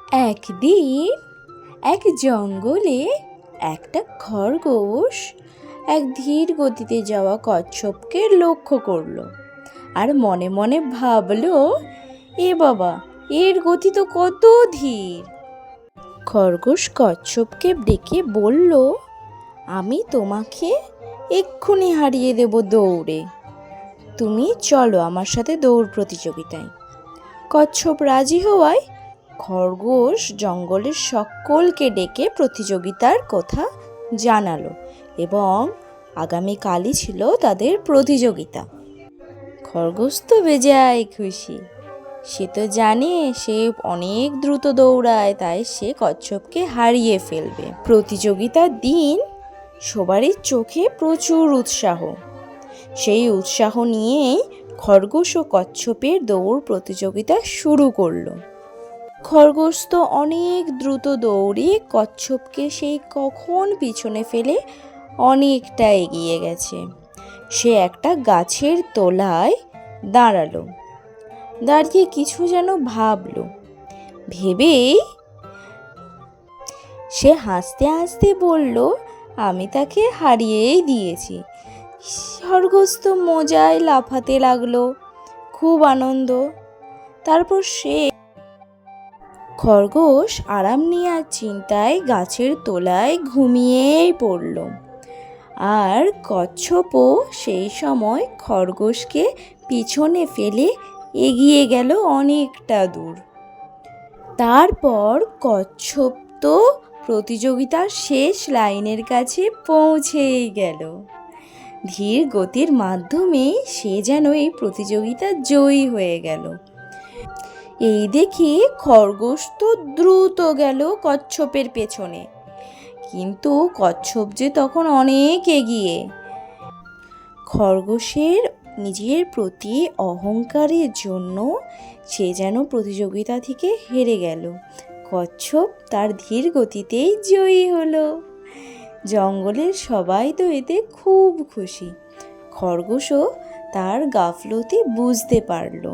একদিন এক জঙ্গলে একটা খরগোশ এক ধীর গতিতে যাওয়া কচ্ছপকে লক্ষ্য করলো আর মনে মনে ভাবলো, এ বাবা, এর গতি তো কত ধীর। খরগোশ কচ্ছপকে ডেকে বলল, আমি তোমাকে এক্ষুনি হারিয়ে দেব দৌড়ে, তুমি চলো আমার সাথে দৌড় প্রতিযোগিতায়। কচ্ছপ রাজি হওয়ায় খরগোশ জঙ্গলের সকলকে ডেকে প্রতিযোগিতার কথা জানালো এবং আগামীকালই ছিল তাদের প্রতিযোগিতা। খরগোশ তো বেজায় খুশি, সে তো জানে সে অনেক দ্রুত দৌড়ায়, তাই সে কচ্ছপকে হারিয়ে ফেলবে। প্রতিযোগিতার দিন সবারই চোখে প্রচুর উৎসাহ। সেই উৎসাহ নিয়েই খরগোশ ও কচ্ছপের দৌড় প্রতিযোগিতা শুরু করলো। খরগোশ তো অনেক দ্রুত দৌড়ে কচ্ছপকে সেই কখন পিছনে ফেলে অনেকটা এগিয়ে গেছে। সে একটা গাছের তলায় দাঁড়ালো, দাঁড়িয়ে কিছু যেন ভাবলো। ভেবেই সে হাসতে হাসতে বলল, আমি তাকে হারিয়েই দিয়েছি। খরগোশ তো মজায় লাফাতে লাগলো, খুব আনন্দ। তারপর খরগোশ আরাম নেওয়ার চিন্তায় গাছের তলায় ঘুমিয়েই পড়ল। আর কচ্ছপও সেই সময় খরগোশকে পিছনে ফেলে এগিয়ে গেল অনেকটা দূর। তারপর কচ্ছপ তো প্রতিযোগিতার শেষ লাইনের কাছে পৌঁছেই গেল। ধীর গতির মাধ্যমে সে যেন এই প্রতিযোগিতা জয়ী হয়ে গেল। এই দেখে খরগোশ তো দ্রুত গেল কচ্ছপের পেছনে, কিন্তু কচ্ছপ যে তখন অনেক এগিয়ে। খরগোশের নিজের প্রতি অহংকারের জন্য সে যেন প্রতিযোগিতা থেকে হেরে গেল। কচ্ছপ তার ধীর গতিতেই জয়ী হলো। জঙ্গলের সবাই তো এতে খুব খুশি। খরগোশও তার গাফলতি বুঝতে পারল।